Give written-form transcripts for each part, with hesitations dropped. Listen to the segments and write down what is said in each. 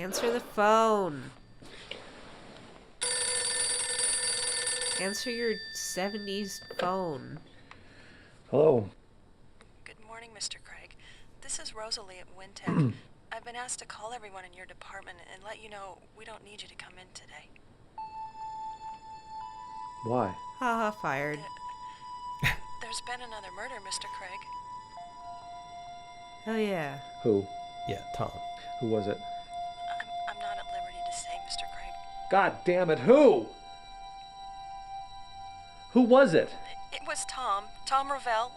Answer the phone. Answer your 70s phone. Hello. Good morning, Mr. Craig. This is Rosalie at Wintech. I've been asked to call everyone in your department and let you know we don't need you to come in today. Why? Haha, fired. There's been another murder, Mr. Craig. Oh yeah. Who? Yeah, Tom. Who was it? I'm not at liberty to say, Mr. Craig. God damn it, who? Who was it? It was Tom Ravel.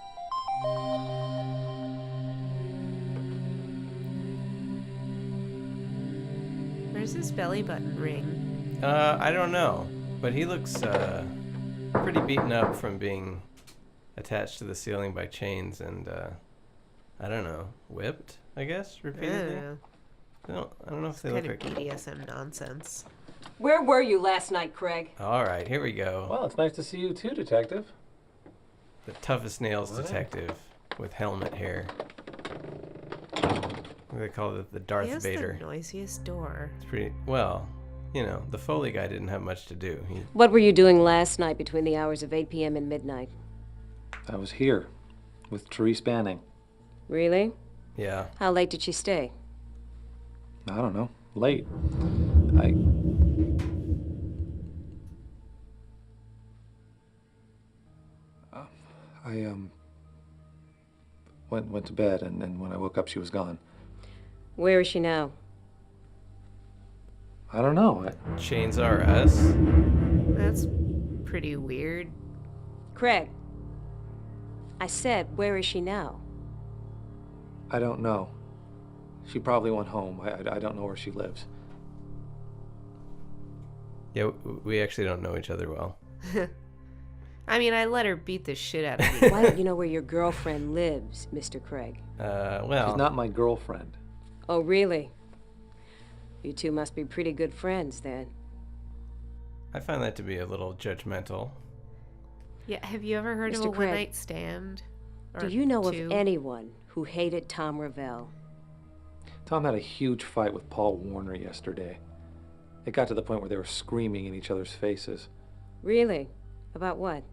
Where's his belly button ring? I don't know, but he looks pretty beaten up from being attached to the ceiling by chains and I don't know, whipped, I guess, repeatedly. I don't know if they look like BDSM nonsense. Where were you last night, Craig? All right, here we go. Well, it's nice to see you too, Detective. The toughest nails detective with helmet hair. They call it the Darth He has Vader. the noisiest door. It's pretty well, you know, the Foley guy didn't have much to do. What were you doing last night between the hours of 8 p.m. and midnight? I was here with Therese Banning. Really? Yeah. How late did she stay? I don't know. Late. I went to bed, and then when I woke up, she was gone. Where is she now? I don't know. Chains are us. That's pretty weird. Craig, I said, where is she now? I don't know. She probably went home. I don't know where she lives. Yeah, we actually don't know each other well. I mean, I let her beat the shit out of me. Why don't you know where your girlfriend lives, Mr. Craig? Well... She's not my girlfriend. Oh, really? You two must be pretty good friends, then. I find that to be a little judgmental. Yeah, have you ever heard of Mr. a Craig, one-night stand? Do you know two? of anyone who hated Tom Ravel? Tom had a huge fight with Paul Warner yesterday. It got to the point where they were screaming in each other's faces. Really? About what?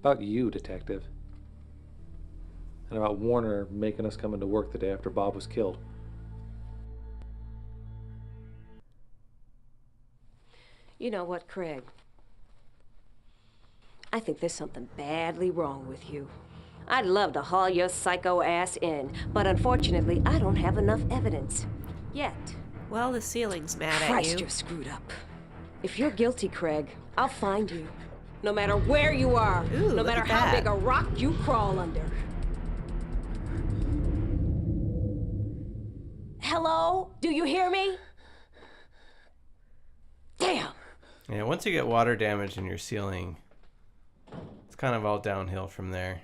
About you, Detective. And about Warner making us come into work the day after Bob was killed. You know what, Craig? I think there's something badly wrong with you. I'd love to haul your psycho ass in, but unfortunately, I don't have enough evidence. Yet. Well, the ceiling's mad at Christ, you. you're screwed up. If you're guilty, Craig, I'll find you. No matter where you are. Ooh, no look matter at how that. big a rock you crawl under. Hello? Do you hear me? Damn! Yeah, once you get water damage in your ceiling, it's kind of all downhill from there.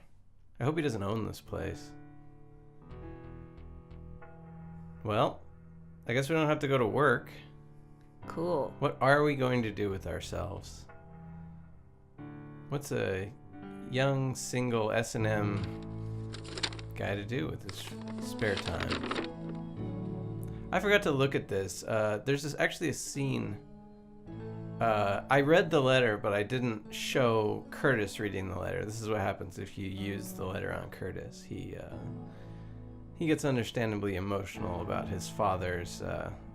I hope he doesn't own this place. Well, I guess we don't have to go to work. Cool. What are we going to do with ourselves? What's a young, single S&M guy to do with his spare time? I forgot to look at this. There's actually a scene. I read the letter, but I didn't show Curtis reading the letter. This is what happens if you use the letter on Curtis. He gets understandably emotional about his father's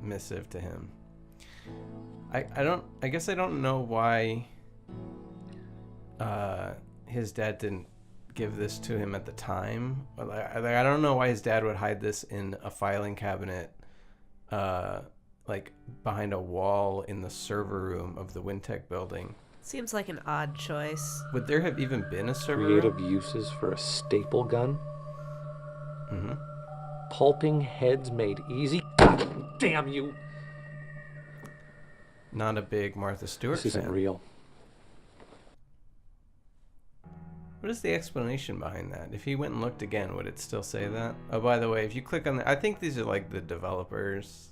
missive to him. I guess I don't know why his dad didn't give this to him at the time. I don't know why his dad would hide this in a filing cabinet, like behind a wall in the server room of the Wintech building. Seems like an odd choice. Would there have even been a server Creative room? uses for a staple gun? Mm-hmm. Pulping heads made easy? God damn you! Not a big Martha Stewart This isn't fan. real. What is the explanation behind that? If he went and looked again, would it still say that? Oh, by the way, if you click on the... I think these are like the developers.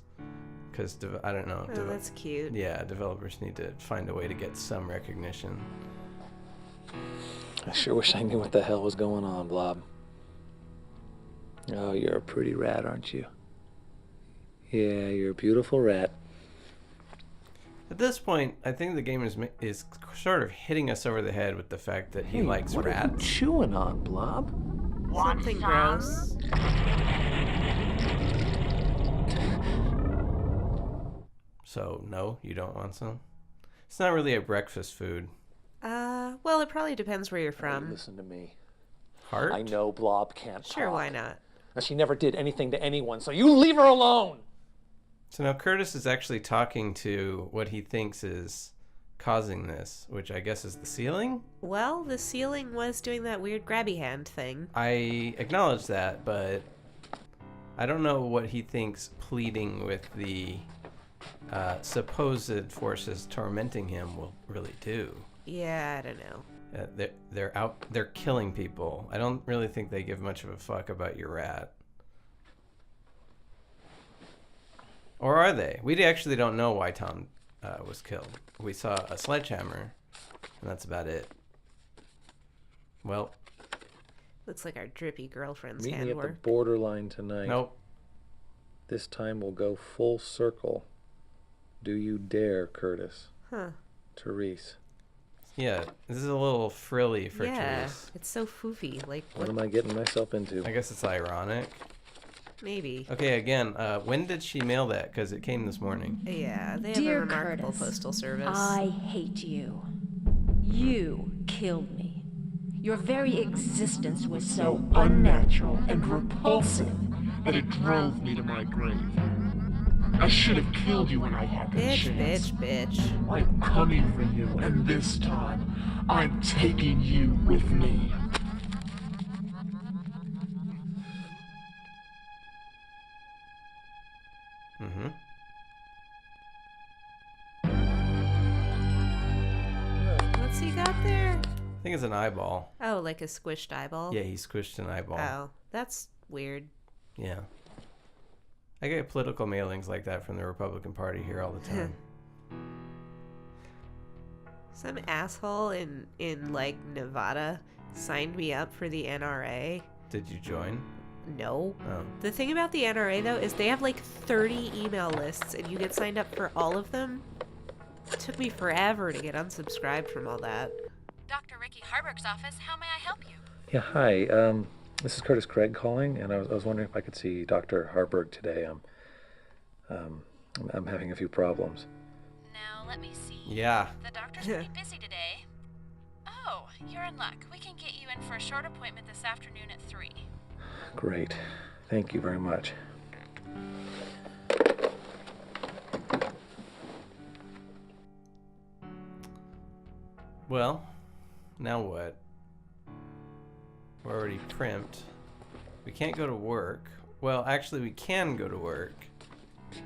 Because, I don't know. Oh, that's cute. Yeah, developers need to find a way to get some recognition. I sure wish I knew what the hell was going on, Blob. Oh, you're a pretty rat, aren't you? Yeah, you're a beautiful rat. At this point, I think the game is sort of hitting us over the head with the fact that he likes what rats. Are you chewing on, Blob? Something gross. So, no, you don't want some? It's not really a breakfast food. Well, it probably depends where you're Hey, from. listen to me. Heart? I know Blob can't Sure, talk. why not? Now, she never did anything to anyone, so you leave her alone! So now Curtis is actually talking to what he thinks is causing this, which I guess is the ceiling? Well, the ceiling was doing that weird grabby hand thing. I acknowledge that, but I don't know what he thinks pleading with the supposed forces tormenting him will really do. Yeah, I don't know. They're killing people. I don't really think they give much of a fuck about your rat. Or are they? We actually don't know why Tom was killed. We saw a sledgehammer, and that's about it. Well, Looks like our drippy girlfriend's Meet me at the handwork. borderline tonight. nope. This time we'll go full circle. Do you dare, Curtis? Huh. Therese. Yeah, this is a little frilly for Yeah, Therese. it's so foofy. Like, What am I getting myself into? I guess it's ironic. maybe. Okay, again, when did she mail that? Because it came this morning. Yeah, they have Dear a remarkable Curtis, postal service. I hate you. You killed me. Your very existence was so Unnatural and repulsive that it drove me to my grave. I should have killed you when I had the Bitch, chance. bitch. I'm coming for you, and this time, I'm taking you with me. Mm-hmm. What's he got there? I think it's an eyeball. Oh, like a squished eyeball? Yeah, he squished an eyeball. Oh, that's weird. Yeah. I get political mailings like that from the Republican Party here all the time. Some asshole in like Nevada signed me up for the NRA. Did you join? No. Oh. The thing about the NRA though is they have like 30 email lists and you get signed up for all of them. It took me forever to get unsubscribed from all that. Dr. Ricky Harburg's office. How may I help you? Yeah, hi. This is Curtis Craig calling, and I was wondering if I could see Dr. Harburg today. I'm having a few problems. Now, let me see. Yeah. The doctor's pretty busy today. Oh, you're in luck. We can get you in for a short appointment this afternoon at 3. Great. Thank you very much. Well, now what? We're already primped. We can't go to work. Well, actually, we can go to work.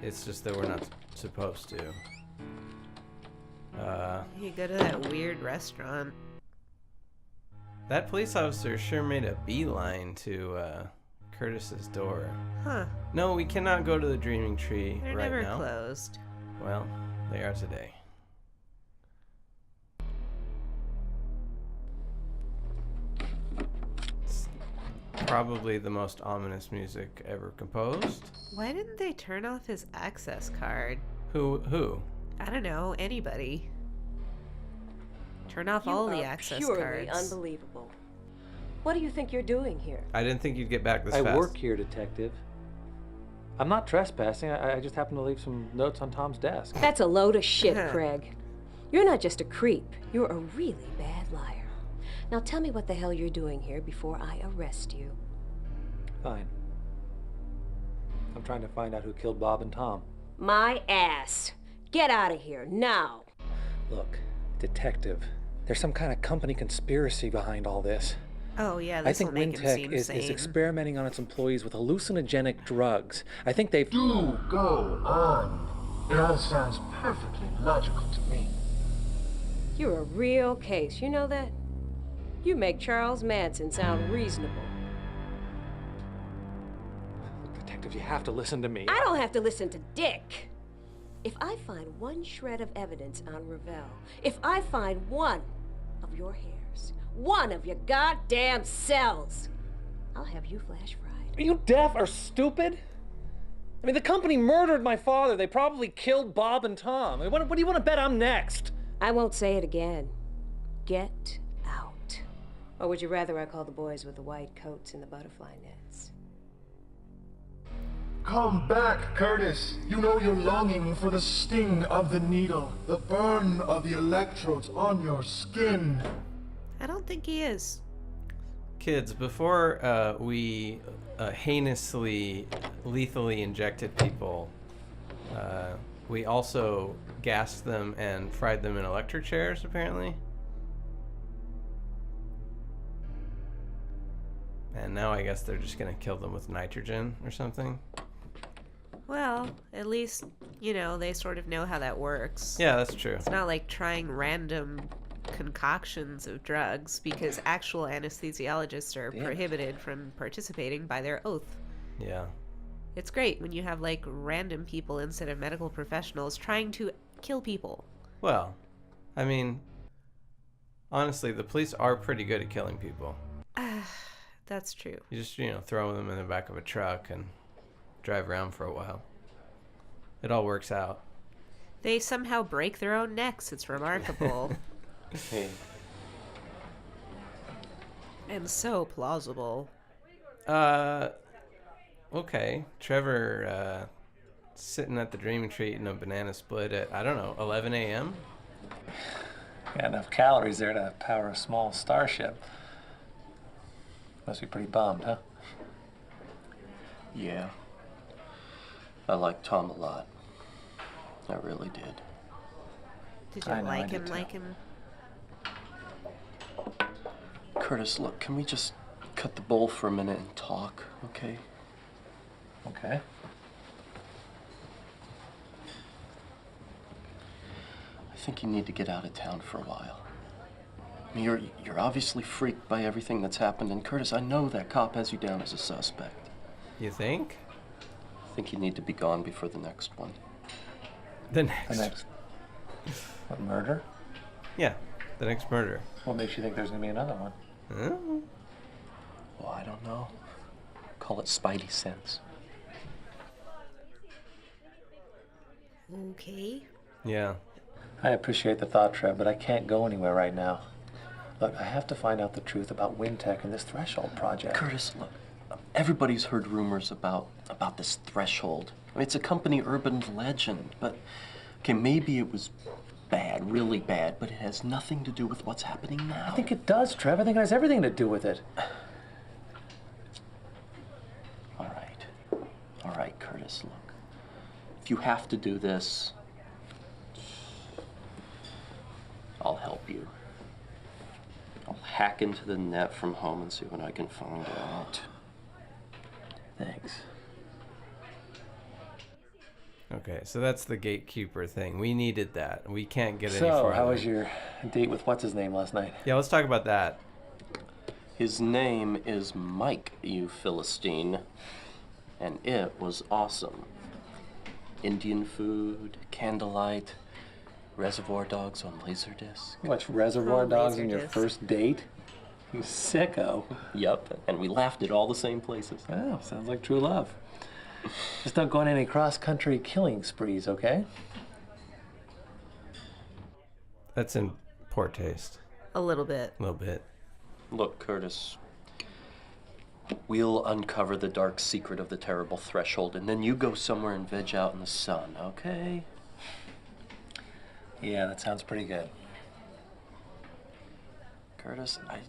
It's just that we're not supposed to. You go to that weird restaurant. That police officer sure made a beeline to Curtis's door. Huh. No, we cannot go to the Dreaming Tree They're right never now. closed. Well, they are today. It's probably the most ominous music ever composed. Why didn't they turn off his access card? Who? I don't know, anybody. Turn off You all the are access purely cards. unbelievable. What do you think you're doing here? I didn't think you'd get back this I fast. work here, Detective. I'm not trespassing. I just happened to leave some notes on Tom's desk. That's a load of shit, Craig. You're not just a creep. You're a really bad liar. Now tell me what the hell you're doing here before I arrest you. Fine. I'm trying to find out who killed Bob and Tom. My ass. Get out of here, now. Look, Detective, there's some kind of company conspiracy behind all this. Oh yeah, I this will think make him Wintech seem is sane. experimenting on its employees with hallucinogenic drugs. I think they've... Do go on. It all sounds perfectly logical to me. You're a real case, you know that? You make Charles Manson sound reasonable. Detective, you have to listen to me. I don't have to listen to Dick. If I find one shred of evidence on Ravel, if I find one of your hairs, one of your goddamn cells, I'll have you flash fried. Are you deaf or stupid? I mean, the company murdered my father. They probably killed Bob and Tom. I mean, what do you want to bet I'm next? I won't say it again. Get out. Or would you rather I call the boys with the white coats and the butterfly nets? Come back, Curtis. You know you're longing for the sting of the needle, the burn of the electrodes on your skin. I don't think he is. Kids, before we heinously, lethally injected people, we also gassed them and fried them in electric chairs, apparently. And now I guess they're just gonna kill them with nitrogen or something. Well, at least, you know, they sort of know how that works. Yeah, that's true. It's not like trying random concoctions of drugs, because actual anesthesiologists are prohibited from participating by their oath. Yeah. It's great when you have like random people instead of medical professionals trying to kill people. Well, I mean, honestly, the police are pretty good at killing people. That's true. You just, throw them in the back of a truck and drive around for a while. It all works out. They somehow break their own necks. It's remarkable. Hey. And so plausible. Okay. Trevor, sitting at the Dream Tree eating a banana split at, 11 a.m.? Got enough calories there to power a small starship. Must be pretty bummed, huh? Yeah. I like Tom a lot. I really did. Did you like him? Curtis, look, can we just cut the bowl for a minute and talk, okay? Okay. I think you need to get out of town for a while. I mean, you're obviously freaked by everything that's happened, and Curtis, I know that cop has you down as a suspect. You think? I think you need to be gone before the next one. The next? The next... What, murder? Yeah, the next murder. What makes you think there's gonna be another one? Huh? Well, I don't know. Call it spidey sense. Okay. Yeah. I appreciate the thought, Trev, but I can't go anywhere right now. Look, I have to find out the truth about Wintech and this Threshold project. Curtis, look, everybody's heard rumors about this Threshold. I mean, it's a company urban legend, but, okay, maybe it was bad, really bad, but it has nothing to do with what's happening now. I think it does, Trev. I think it has everything to do with it. All right, Curtis, look. If you have to do this, I'll help you. I'll hack into the net from home and see what I can find out. Thanks. Okay, so that's the gatekeeper thing. We needed that. We can't get any So, farther. how was your date with what's-his-name last night? Yeah, let's talk about that. His name is Mike, you Philistine, and it was awesome. Indian food, candlelight, Reservoir Dogs on Laserdisc. You watched Reservoir Dogs on your Laserdisc. first date? You sicko. Yup, and we laughed at all the same places. Oh, sounds like true love. Just don't go on any cross-country killing sprees, okay? That's in poor taste. A little bit. A little bit. Look, Curtis, we'll uncover the dark secret of the terrible Threshold, and then you go somewhere and veg out in the sun, okay? Yeah, that sounds pretty good. Curtis, I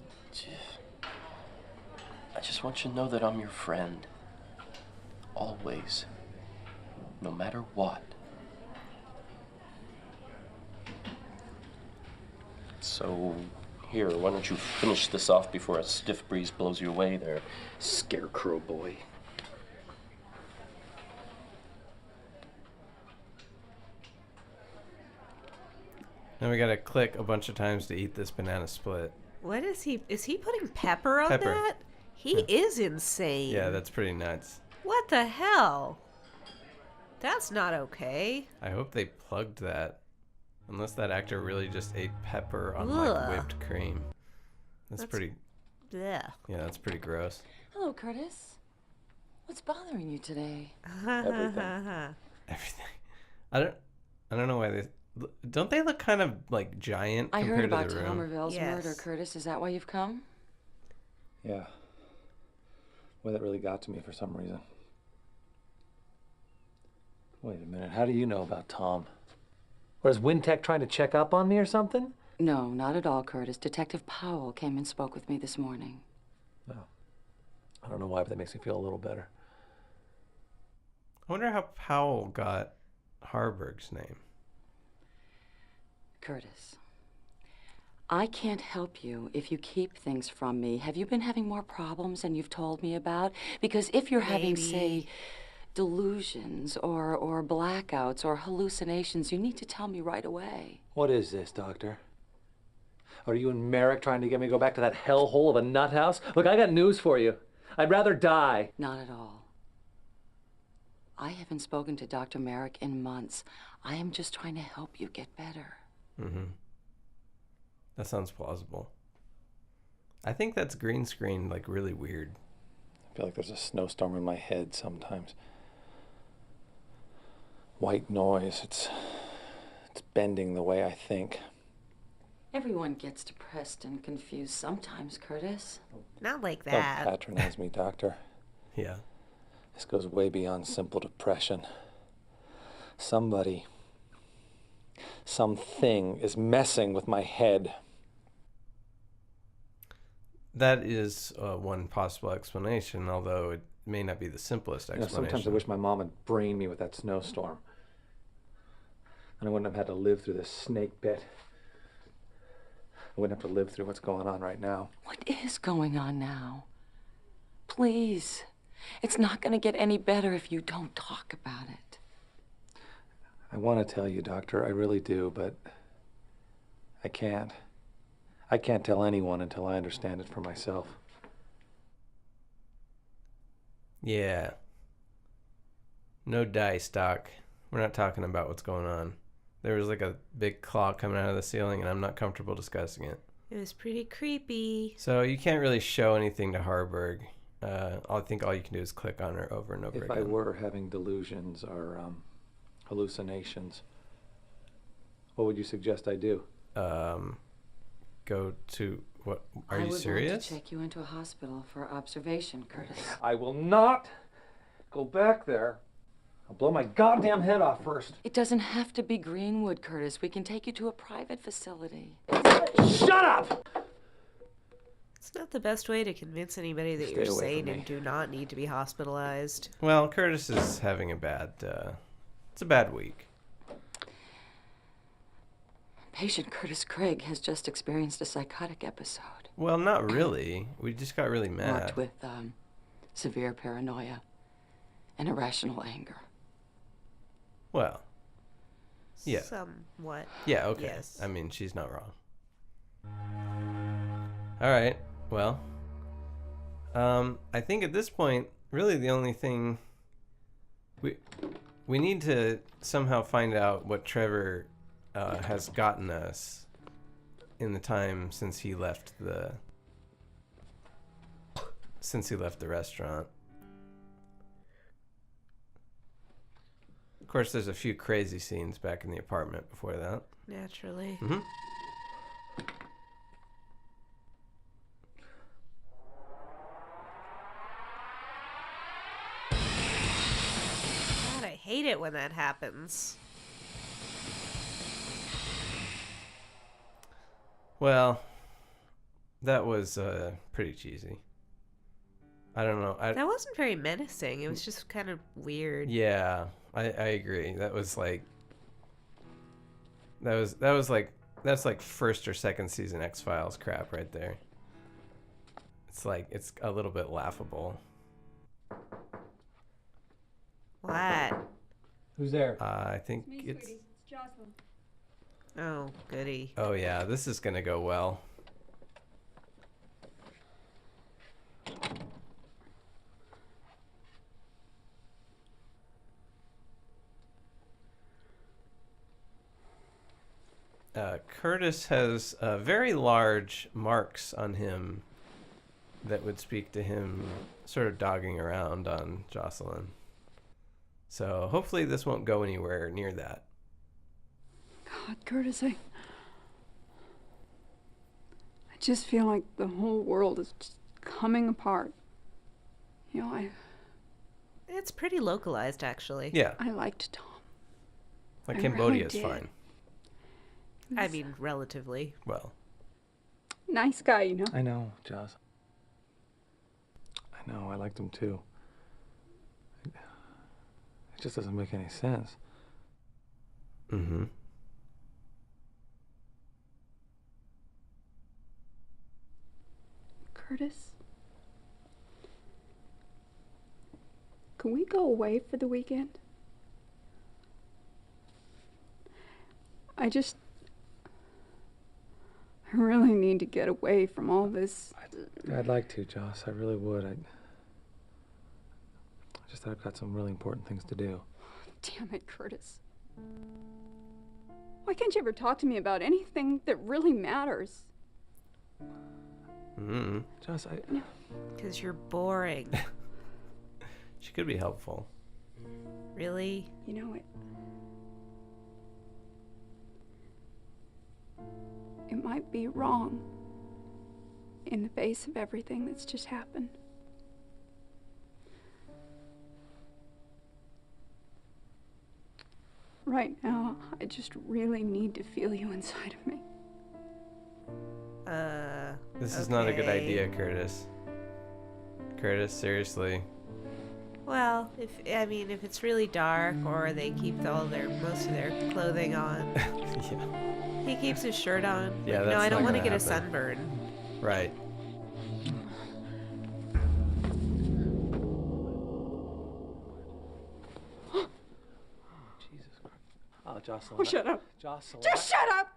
just want you to know that I'm your friend. Always. No matter what. So, here, why don't you finish this off before a stiff breeze blows you away there, Scarecrow boy. Now we gotta click a bunch of times to eat this banana split. What is he? Is he putting pepper on Pepper. that? He is insane. Yeah, that's pretty nuts. What the hell? That's not okay. I hope they plugged that. Unless that actor really just ate pepper on Ugh. like whipped cream. That's pretty. Blech. Yeah, that's pretty gross. Hello, Curtis. What's bothering you today? Everything. Everything. I don't know why don't they look kind of like giant I compared heard about to the Tom room? Ravel's Yes. murder, Curtis. Is that why you've come? Yeah. Well, that really got to me for some reason. Wait a minute. How do you know about Tom? Was Wintech trying to check up on me or something? No, not at all, Curtis. Detective Powell came and spoke with me this morning. No. I don't know why, but that makes me feel a little better. I wonder how Powell got Harburg's name. Curtis, I can't help you if you keep things from me. Have you been having more problems than you've told me about? Because if you're having, say, delusions or blackouts or hallucinations, you need to tell me right away. What is this, Doctor? Are you and Merrick trying to get me to go back to that hellhole of a nut house? Look, I got news for you. I'd rather die. Not at all. I haven't spoken to Dr. Merrick in months. I am just trying to help you get better. Mm-hmm. That sounds plausible. I think that's green screen, like, really weird. I feel like there's a snowstorm in my head sometimes. White noise, it's bending the way I think. Everyone gets depressed and confused sometimes, Curtis. Not like Don't that. patronize me, Doctor. Yeah. This goes way beyond simple depression. Somebody, something is messing with my head. That is one possible explanation, although it may not be the simplest explanation. Sometimes I wish my mom had brained me with that snowstorm. And I wouldn't have had to live through this snake bit. I wouldn't have to live through what's going on right now. What is going on now? Please. It's not going to get any better if you don't talk about it. I want to tell you, Doctor, I really do, but I can't. I can't tell anyone until I understand it for myself. Yeah. No dice, Doc. We're not talking about what's going on. There was like a big claw coming out of the ceiling, and I'm not comfortable discussing it. It was pretty creepy. So you can't really show anything to Harburg. I think all you can do is click on her over and over If again. I were having delusions or hallucinations, what would you suggest I do? Go to what? Are you I would serious? want to check you into a hospital for observation, Curtis. I will not go back there. I'll blow my goddamn head off first. It doesn't have to be Greenwood, Curtis. We can take you to a private facility. Shut up! It's not the best way to convince anybody that Stay you're away sane from and me. do not need to be hospitalized. Well, Curtis is having a bad. It's a bad week. Patient Curtis Craig has just experienced a psychotic episode. Well, not really. We just got really mad. Marked with severe paranoia and irrational anger. Well. Yeah. Somewhat. Yeah. Okay. Yes. I mean, she's not wrong. All right. Well. I think at this point, really, the only thing we need to somehow find out what Trevor has gotten us in the time since he left the restaurant. Of course, there's a few crazy scenes back in the apartment before that. Naturally. Mm-hmm. God, I hate it when that happens. Well, that was pretty cheesy. I don't know. That wasn't very menacing. It was just kind of weird. Yeah, I agree. That was like that's like first or second season X-Files crap right there. It's like it's a little bit laughable. What? Who's there? I think it's Jocelyn. Oh, goody. Oh yeah, this is gonna go well. Curtis has very large marks on him that would speak to him sort of dogging around on Jocelyn. So hopefully this won't go anywhere near that. God, Curtis, I just feel like the whole world is just coming apart. You know, It's pretty localized, actually. Yeah. I liked Tom. Like I Cambodia really is did. fine. I mean, relatively. Well, Nice guy, you know. I know, Joss. I know, I liked him too. It just doesn't make any sense. mm-hmm. Curtis, can we go away for the weekend? I really need to get away from all this. I'd like to, Joss. I really would. I just thought I've got some really important things to do. Damn it, Curtis. Why can't you ever talk to me about anything that really matters? Mm-hmm. Joss, Because you're boring. She could be helpful. Really? You know, it might be wrong in the face of everything that's just happened. Right now, I just really need to feel you inside of me. This is not a good okay. idea, Curtis. Curtis, seriously. Well, if it's really dark or they keep most of their clothing on. Yeah. He keeps his shirt on. Yeah, Like, that's no, I don't not want to gonna get a happen. sunburn. Right. Jesus Christ. Oh, Jocelyn. Oh, shut up. Jocelyn. Just shut up!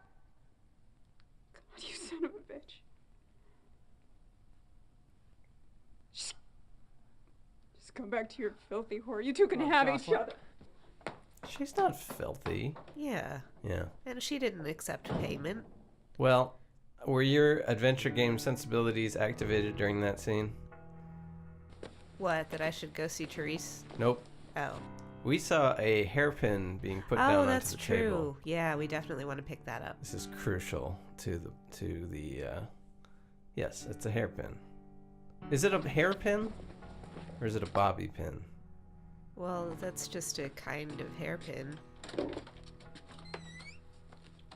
God, you son of a bitch. Just come back to your filthy whore. You two can have each Jocelyn. other. She's not filthy. Yeah. Yeah. And she didn't accept payment. Well, were your adventure game sensibilities activated during that scene? What, that I should go see Therese? Nope. Oh. We saw a hairpin being put down Oh, onto that's the true. table. Yeah, we definitely want to pick that up. This is crucial to the yes, it's a hairpin. Is it a hairpin or is it a bobby pin? Well, that's just a kind of hairpin.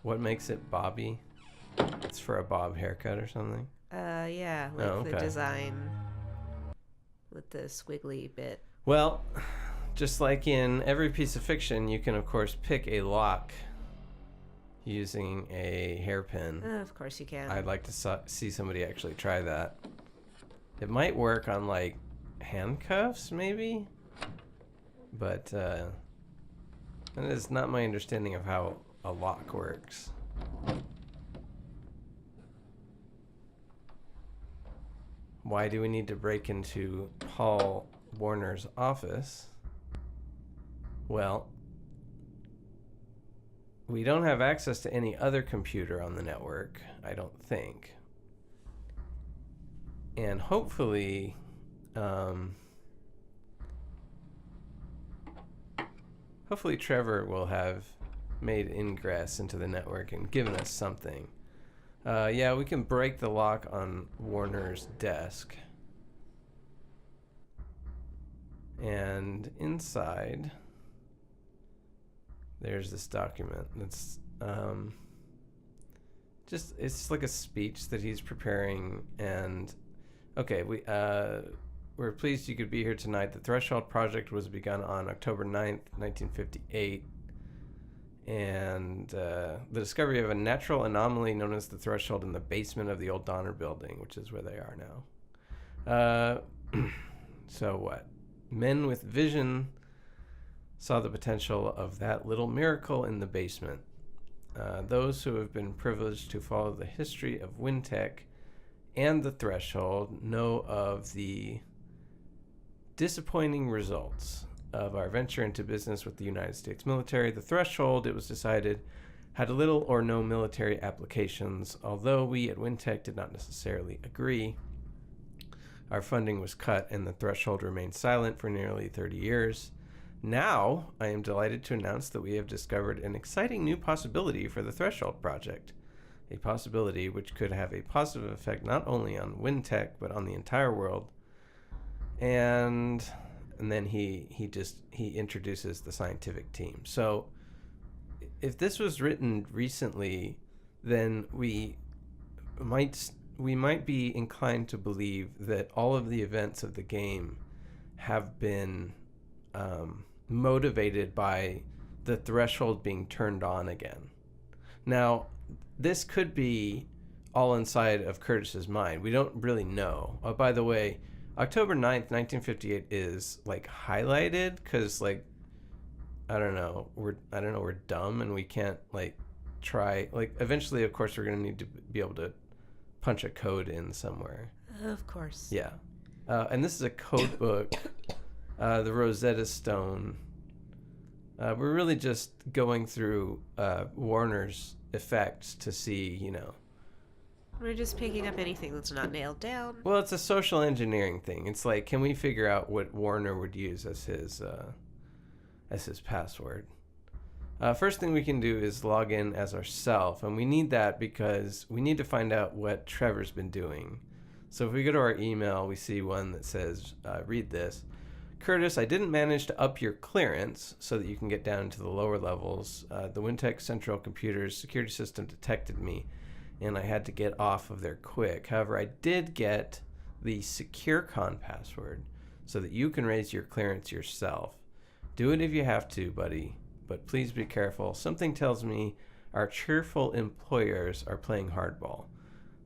What makes it bobby? It's for a bob haircut or something? Yeah, like Oh, the okay. design with the squiggly bit. Well, just like in every piece of fiction, you can of course pick a lock using a hairpin. Of course you can. I'd like to see somebody actually try that. It might work on like handcuffs maybe, but that is not my understanding of how a lock works. Why do we need to break into Paul Warner's office? Well, we don't have access to any other computer on the network, I don't think. And hopefully, Trevor will have made ingress into the network and given us something. Yeah, we can break the lock on Warner's desk. And inside, there's this document that's it's like a speech that he's preparing. And okay, we're pleased you could be here tonight. The Threshold project was begun on October 9th, 1958. And the discovery of a natural anomaly known as the Threshold in the basement of the old Donner building, which is where they are now. So what? Men with vision saw the potential of that little miracle in the basement. Those who have been privileged to follow the history of Wintech and the Threshold know of the disappointing results of our venture into business with the United States military. The Threshold, it was decided, had little or no military applications, although we at Wintech did not necessarily agree. Our funding was cut and the threshold remained silent for nearly 30 years. Now, I am delighted to announce that we have discovered an exciting new possibility for the Threshold Project. A possibility which could have a positive effect not only on WinTech, but on the entire world. And then he introduces the scientific team. So, if this was written recently, then we might be inclined to believe that all of the events of the game have been motivated by the threshold being turned on again. Now, this could be all inside of Curtis's mind. We don't really know. Oh, by the way, October 9th, 1958 is like highlighted because like we're dumb and we can't like try like eventually of course we're going to need to be able to punch a code in somewhere. Of course. Yeah. And this is a code book, the Rosetta Stone. We're really just going through Warner's effects to see, We're just picking up anything that's not nailed down. Well, it's a social engineering thing. It's like, can we figure out what Warner would use as his password? First thing we can do is log in as ourselves, and we need that because we need to find out what Trevor's been doing. So if we go to our email, we see one that says, read this. Curtis, I didn't manage to up your clearance so that you can get down to the lower levels. The WinTech Central Computer's security system detected me, and I had to get off of there quick. However, I did get the SecureCon password so that you can raise your clearance yourself. Do it if you have to, buddy, but please be careful. Something tells me our cheerful employers are playing hardball.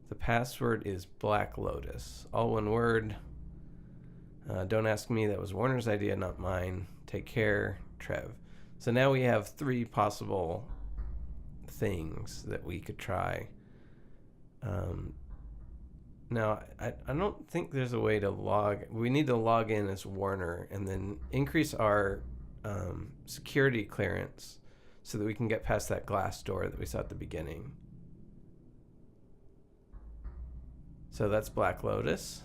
The password is Black Lotus. All one word. Don't ask me. That was Warner's idea, not mine. Take care, Trev. So now we have 3 possible things that we could try. Now, I don't think there's a way to we need to log in as Warner and then increase our security clearance so that we can get past that glass door that we saw at the beginning. So that's Black Lotus.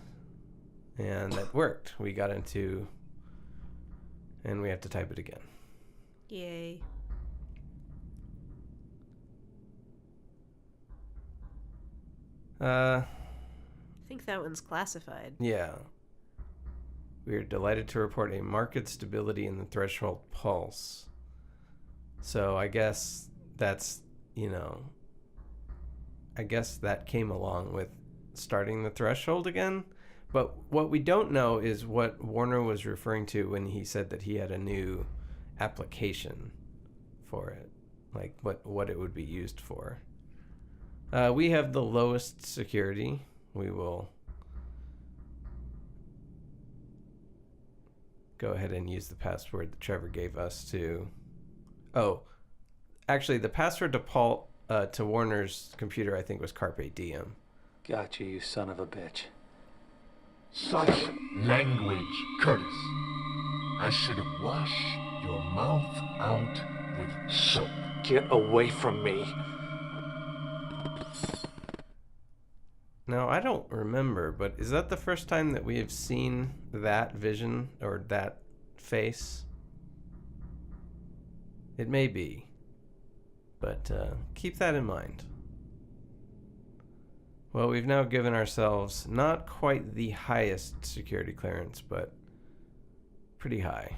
And that worked. We got into... And we have to type it again. Yay. I think that one's classified. Yeah. We are delighted to report a marked stability in the threshold pulse. So I guess that's, I guess that came along with starting the threshold again. But what we don't know is what Warner was referring to when he said that he had a new application for it, like what it would be used for. We have the lowest security. We will go ahead and use the password that Trevor gave us to... Oh, actually, the password to Warner's computer, I think, was Carpe Diem. Gotcha, you son of a bitch. Such language, Curtis. I should have washed your mouth out with soap. Get away from me. Now, I don't remember, but is that the first time that we have seen that vision or that face? It may be, but keep that in mind. Well, we've now given ourselves not quite the highest security clearance, but pretty high.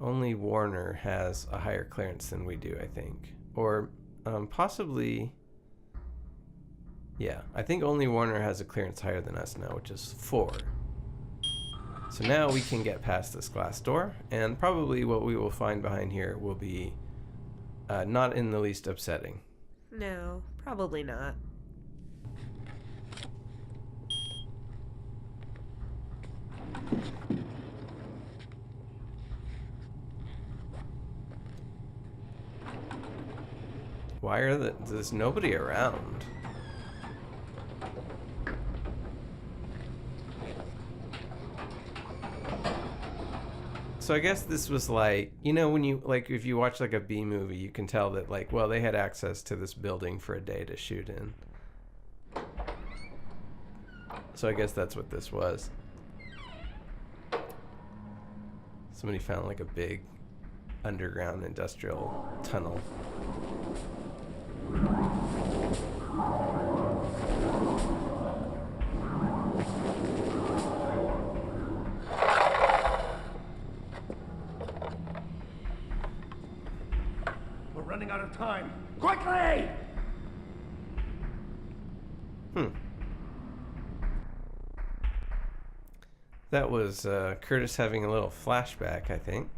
Only Warner has a higher clearance than we do, I think. Or possibly... Yeah, I think only Warner has a clearance higher than us now, which is 4. So now we can get past this glass door, and probably what we will find behind here will be not in the least upsetting. No, probably not. Why there's nobody around? So I guess this was like, you know, when you, like, if you watch like a B movie, you can tell that, like, well, they had access to this building for a day to shoot in. So I guess that's what this was. Somebody found like a big underground industrial tunnel. We're running out of time. Quickly! That was Curtis having a little flashback, I think.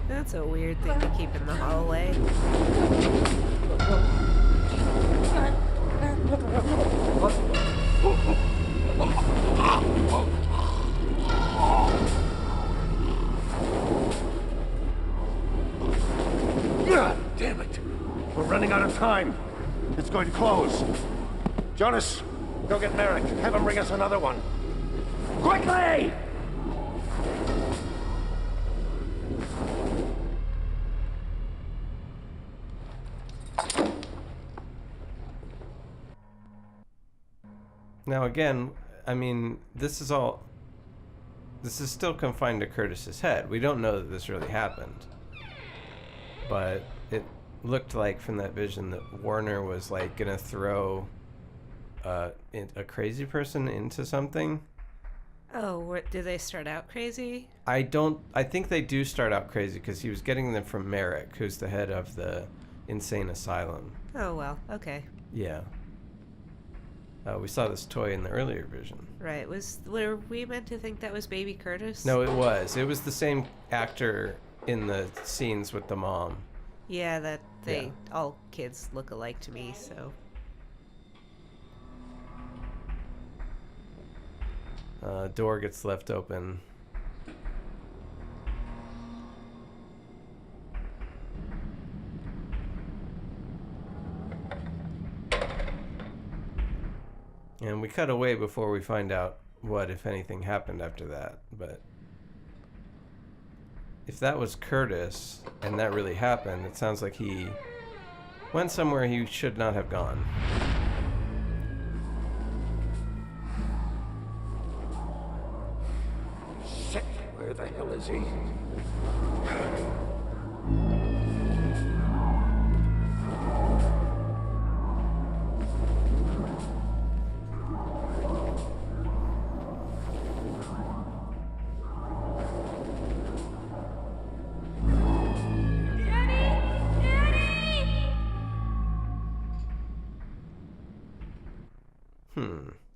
That's a weird thing to keep in the hallway. Damn it! We're running out of time. It's going to close. Jonas, go get Merrick. Have him bring us another one. Quickly! Now again, I mean, this is still confined to Curtis's head. We don't know that this really happened. But it looked like from that vision that Warner was like gonna throw a crazy person into something. Oh, do they start out crazy? I think they do start out crazy because he was getting them from Merrick, who's the head of the insane asylum. Oh, well, okay. Yeah. We saw this toy in the earlier vision. Right. Were we meant to think that was baby Curtis? No, it was. It was the same actor in the scenes with the mom. Yeah, that all kids look alike to me, so. Door gets left open. And we cut away before we find out what, if anything, happened after that. But if that was Curtis and that really happened, it sounds like he went somewhere he should not have gone. Shit, where the hell is he?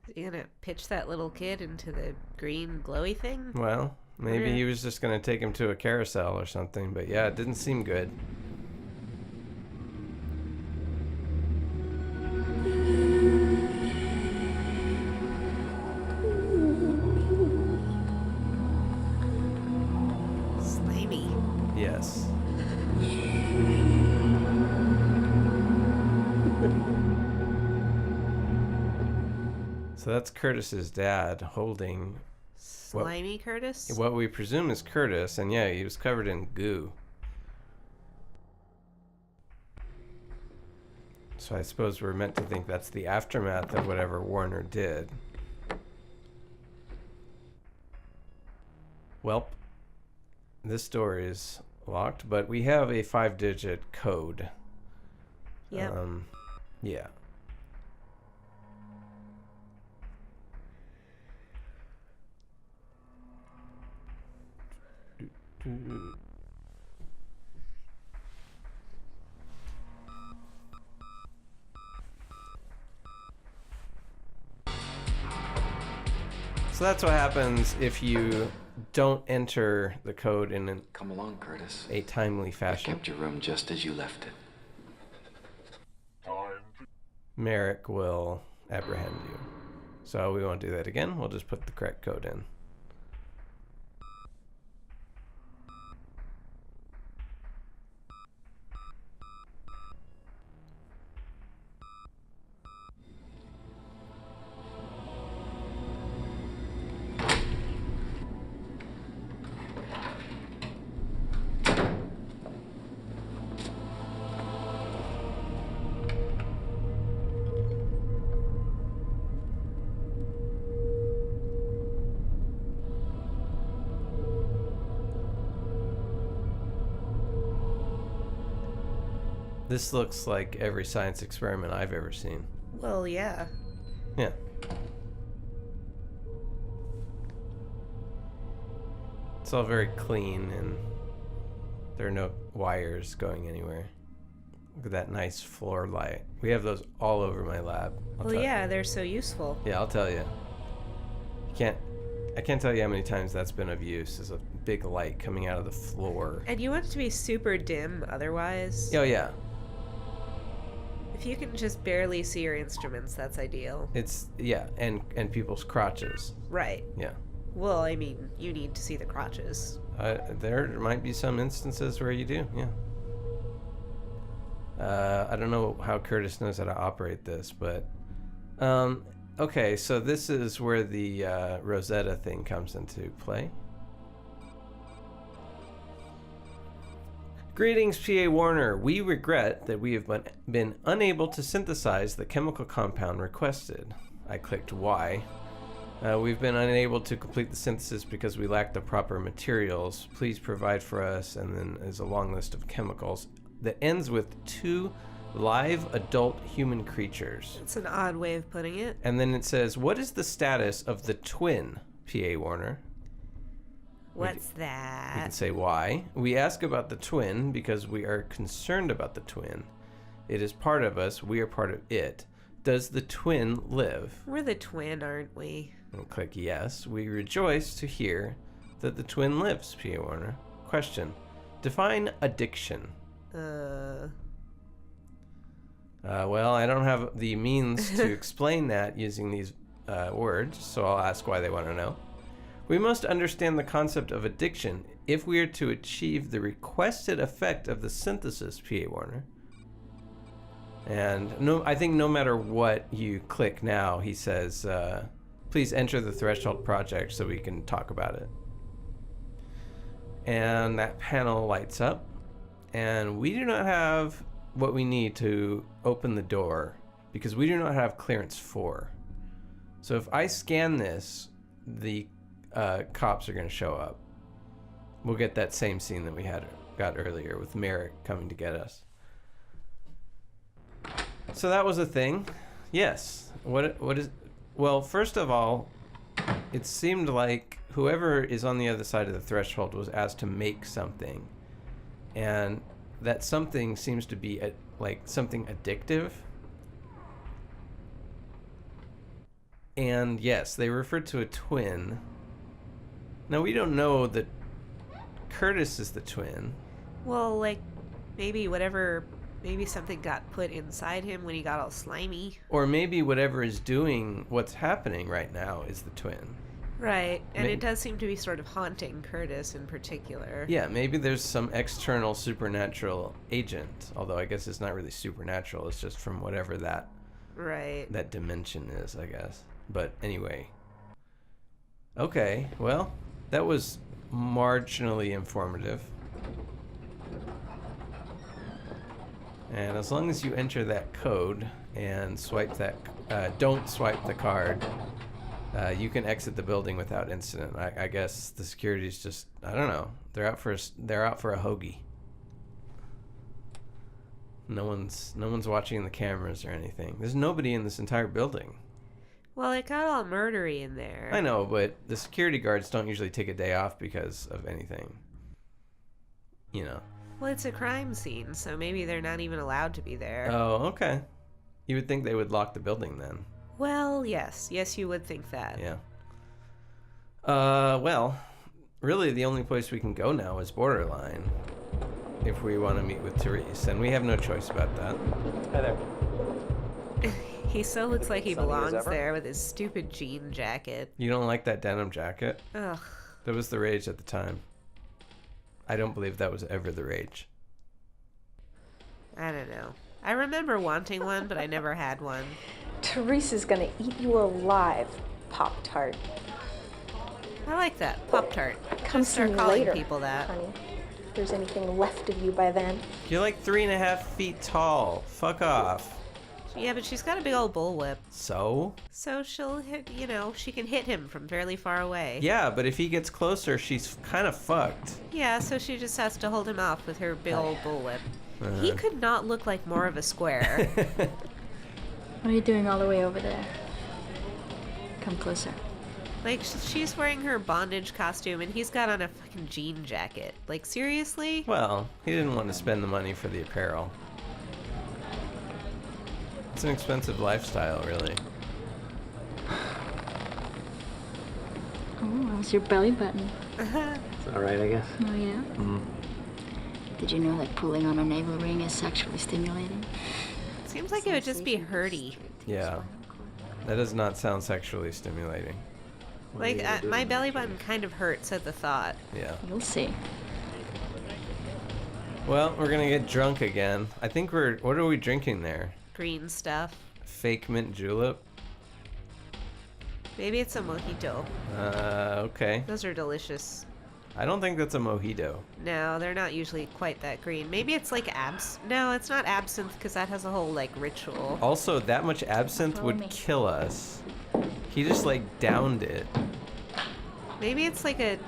Is he gonna pitch that little kid into the green glowy thing? Well, maybe he was just going to take him to a carousel or something, but yeah, it didn't seem good. Slimy. Yes. So that's Curtis's dad holding Slimy Curtis? what we presume is Curtis, and yeah, he was covered in goo. So I suppose we're meant to think that's the aftermath of whatever Warner did. Welp, this door is locked, but we have a 5-digit code. Yep. Yeah. So that's what happens if you don't enter the code in Come along, Curtis. a timely I fashion. kept your room just as you left it. Merrick will apprehend you. So we won't do that again. We'll just put the correct code in. This looks like every science experiment I've ever seen. Well, yeah. Yeah. It's all very clean, and there are no wires going anywhere. Look at that nice floor light. We have those all over my lab. Well, yeah, they're so useful. Yeah, I'll tell you. I can't tell you how many times that's been of use, as a big light coming out of the floor. And you want it to be super dim otherwise. Oh, yeah. If you can just barely see your instruments, that's ideal. It's, yeah, and people's crotches. Right. Yeah. Well, I mean, you need to see the crotches. There might be some instances where you do, yeah. I don't know how Curtis knows how to operate this, but... okay, so this is where the Rosetta thing comes into play. Greetings, P.A. Warner. We regret that we have been unable to synthesize the chemical compound requested. I clicked Y. We've been unable to complete the synthesis because we lack the proper materials. Please provide for us, and then there's a long list of chemicals that ends with 2 live adult human creatures. It's an odd way of putting it. And then it says, what is the status of the twin, P.A. Warner? What's that? We can say why. We ask about the twin because we are concerned about the twin. It is part of us. We are part of it. Does the twin live? We're the twin, aren't we? And click yes. We rejoice to hear that the twin lives, P.A. Warner. Question. Define addiction. Well, I don't have the means to explain that using these words, so I'll ask why they want to know. We must understand the concept of addiction if we are to achieve the requested effect of the synthesis, P.A. Warner. And I think no matter what you click now, he says, please enter the threshold project so we can talk about it. And that panel lights up, and we do not have what we need to open the door because we do not have clearance 4. So if I scan this, the cops are going to show up. We'll get that same scene that we got earlier with Merrick coming to get us. So that was a thing. Yes. What is... Well, first of all, it seemed like whoever is on the other side of the threshold was asked to make something. And that something seems to be like something addictive. And yes, they referred to a twin. Now, we don't know that Curtis is the twin. Well, like, maybe something got put inside him when he got all slimy. Or maybe whatever is doing what's happening right now is the twin. Right, and it does seem to be sort of haunting Curtis in particular. Yeah, maybe there's some external supernatural agent, although I guess it's not really supernatural, it's just from whatever that dimension is, I guess. But anyway. Okay, well, that was marginally informative. And as long as you enter that code and swipe that, don't swipe the card, you can exit the building without incident. I guess the security's just, I don't know. They're out for a hoagie. No one's watching the cameras or anything. There's nobody in this entire building. Well, it got all murdery in there. I know, but the security guards don't usually take a day off because of anything. You know. Well, it's a crime scene, so maybe they're not even allowed to be there. Oh, okay. You would think they would lock the building then. Well, yes. Yes, you would think that. Yeah. Well, really the only place we can go now is Borderline. If we want to meet with Therese, and we have no choice about that. Hi there. He so looks like he belongs there with his stupid jean jacket. You don't like that denim jacket? Ugh. That was the rage at the time. I don't believe that was ever the rage. I don't know. I remember wanting one, but I never had one. Teresa's gonna eat you alive, Pop-Tart. I like that, Pop-Tart. Come start see me calling later, people that. honey. If there's anything left of you by then. You're like 3.5 feet tall. Fuck off. Yeah, but she's got a big old bullwhip. So? So she'll hit, she can hit him from fairly far away. Yeah, but if he gets closer, she's kind of fucked. Yeah, so she just has to hold him off with her big old bullwhip. He could not look like more of a square. What are you doing all the way over there? Come closer. Like, she's wearing her bondage costume, and he's got on a fucking jean jacket. Like, seriously? Well, he didn't want to spend the money for the apparel. It's an expensive lifestyle, really. Oh, how's your belly button? It's all right, I guess. Oh, yeah? Mm. Did you know that pulling on a navel ring is sexually stimulating? Seems like it would just be hurty. Yeah. That does not sound sexually stimulating. Like, my belly button kind of hurts at the thought. Yeah. You'll see. Well, we're gonna get drunk again. I think what are we drinking there? Green stuff. Fake mint julep? Maybe it's a mojito. Okay. Those are delicious. I don't think that's a mojito. No, they're not usually quite that green. Maybe it's like No, it's not absinthe because that has a whole, like, ritual. Also, that much absinthe would kill us. He just, like, downed it. Maybe it's like a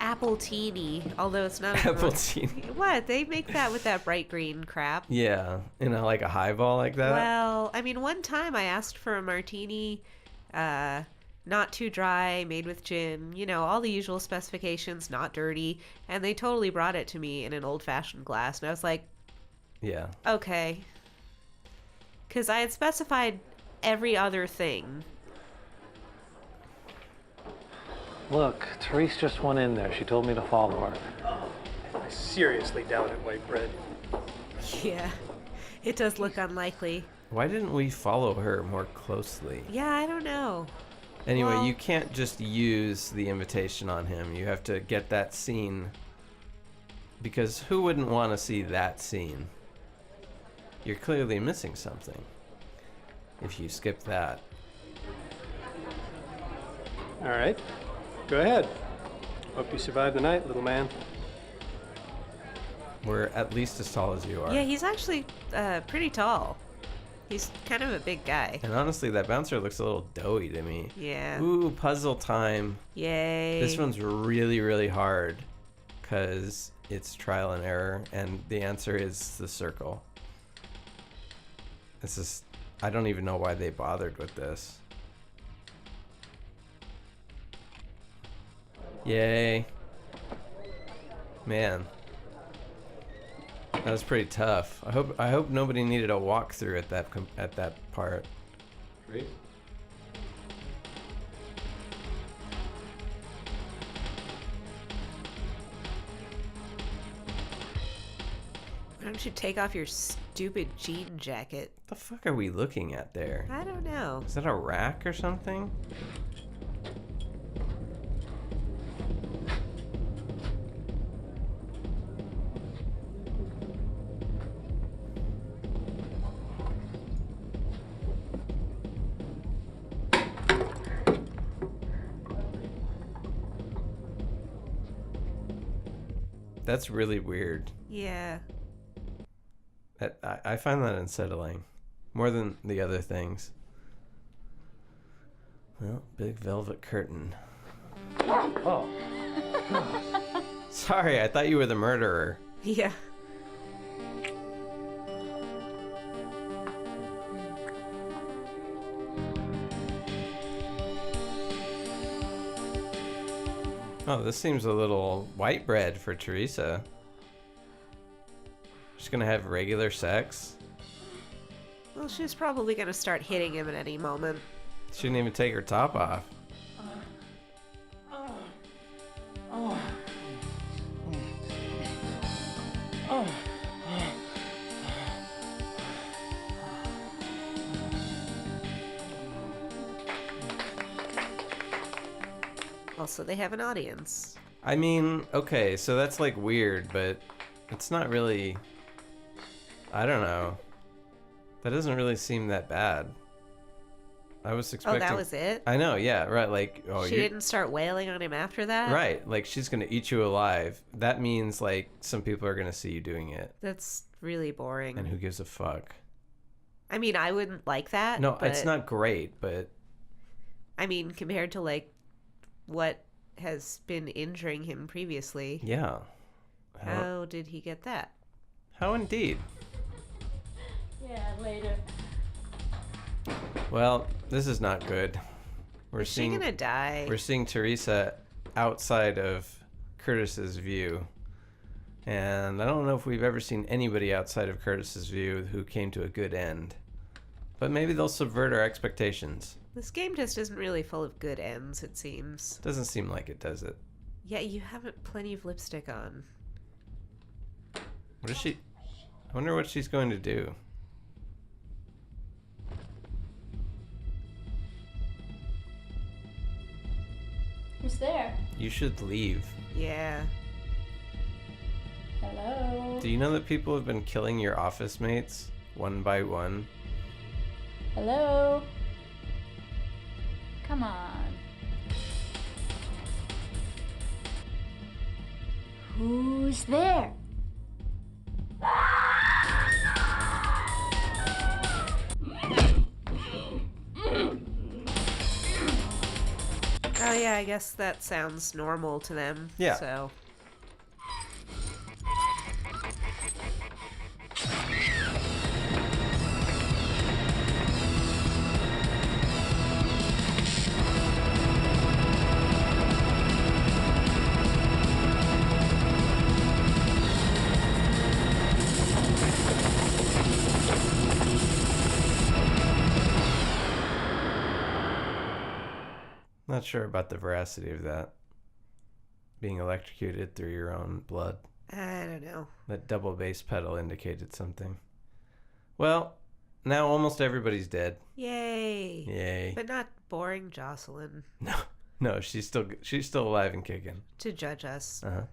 appletini, although it's not a Appletini. What? They make that with that bright green crap. Yeah, in a highball like that? Well, I mean, one time I asked for a martini, not too dry, made with gin, you know, all the usual specifications, not dirty, and they totally brought it to me in an old-fashioned glass, and I was like, yeah. Okay. Because I had specified every other thing. Look, Therese just went in there. She told me to follow her. I seriously doubt it, white bread. Yeah, it does look unlikely. Why didn't we follow her more closely? Yeah, I don't know. Anyway, Well, you can't just use the invitation on him. You have to get that scene. Because who wouldn't want to see that scene? You're clearly missing something if you skip that. All right. Go ahead. Hope you survive the night, little man. We're at least as tall as you are. Yeah, he's actually pretty tall. He's kind of a big guy. And honestly, that bouncer looks a little doughy to me. Yeah. Ooh, puzzle time. Yay. This one's really, really hard because it's trial and error, and the answer is the circle. This is... I don't even know why they bothered with this. Yay. Man. That was pretty tough. I hope nobody needed a walkthrough at that part. Therese? Why don't you take off your stupid jean jacket? What the fuck are we looking at there? I don't know. Is that a rack or something? That's really weird. Yeah. I find that unsettling. More than the other things. Well, big velvet curtain. Oh. Sorry, I thought you were the murderer. Yeah. Oh, this seems a little white bread for Teresa. She's gonna have regular sex. Well, she's probably gonna start hitting him at any moment. She didn't even take her top off. Also, they have an audience. I mean, okay, so that's like weird, but it's not really... I don't know. That doesn't really seem that bad. I was expecting... Oh, that was it? I know, yeah, right, like... Oh, she didn't start wailing on him after that? Right, like she's gonna eat you alive. That means like some people are gonna see you doing it. That's really boring. And who gives a fuck? I mean, I wouldn't like that. No, but, it's not great, but... I mean, compared to like what has been injuring him previously. Yeah. How did he get that? How indeed. Yeah, later. Well, this is not good. Is she gonna die? We're seeing Teresa outside of Curtis's view. And I don't know if we've ever seen anybody outside of Curtis's view who came to a good end. But maybe they'll subvert our expectations. This game just isn't really full of good ends, it seems. Doesn't seem like it, does it? Yeah, you have plenty of lipstick on. What is she... I wonder what she's going to do. Who's there? You should leave. Yeah. Hello? Do you know that people have been killing your office mates one by one? Hello? Come on. Who's there? Oh yeah, I guess that sounds normal to them. Yeah. So. Not sure about the veracity of that. Being electrocuted through your own blood. I don't know. That double bass pedal indicated something. Well, now almost everybody's dead. Yay. Yay. But not boring Jocelyn. No, she's still alive and kicking. To judge us. Uh-huh.